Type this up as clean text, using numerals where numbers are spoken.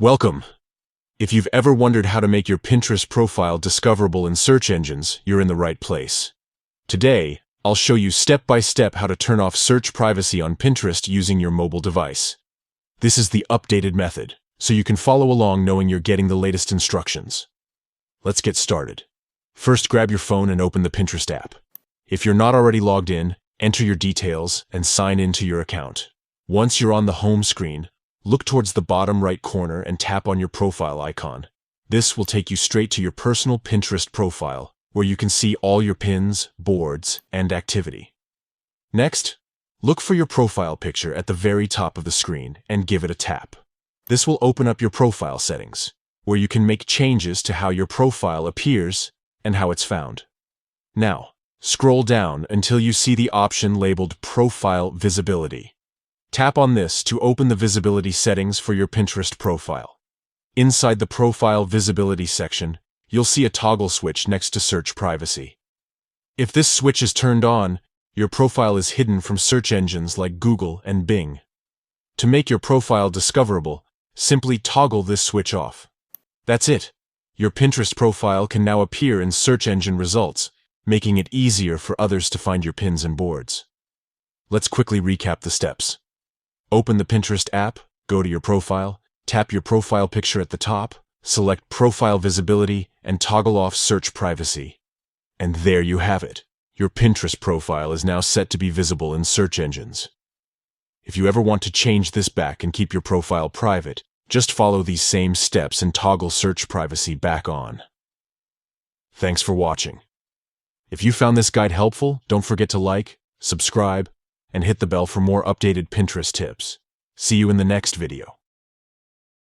Welcome! If you've ever wondered how to make your Pinterest profile discoverable in search engines, you're in the right place. Today, I'll show you step-by-step how to turn off search privacy on Pinterest using your mobile device. This is the updated method, so you can follow along knowing you're getting the latest instructions. Let's get started. First, grab your phone and open the Pinterest app. If you're not already logged in, enter your details and sign into your account. Once you're on the home screen, look towards the bottom right corner and tap on your profile icon. This will take you straight to your personal Pinterest profile, where you can see all your pins, boards, and activity. Next, look for your profile picture at the very top of the screen and give it a tap. This will open up your profile settings, where you can make changes to how your profile appears and how it's found. Now, scroll down until you see the option labeled Profile Visibility. Tap on this to open the visibility settings for your Pinterest profile. Inside the Profile Visibility section, you'll see a toggle switch next to Search Privacy. If this switch is turned on, your profile is hidden from search engines like Google and Bing. To make your profile discoverable, simply toggle this switch off. That's it. Your Pinterest profile can now appear in search engine results, making it easier for others to find your pins and boards. Let's quickly recap the steps. Open the Pinterest app, go to your profile, tap your profile picture at the top, select Profile Visibility, and toggle off Search Privacy. And there you have it. Your Pinterest profile is now set to be visible in search engines. If you ever want to change this back and keep your profile private, just follow these same steps and toggle Search Privacy back on. Thanks for watching. If you found this guide helpful, don't forget to like, subscribe, and hit the bell for more updated Pinterest tips. See you in the next video.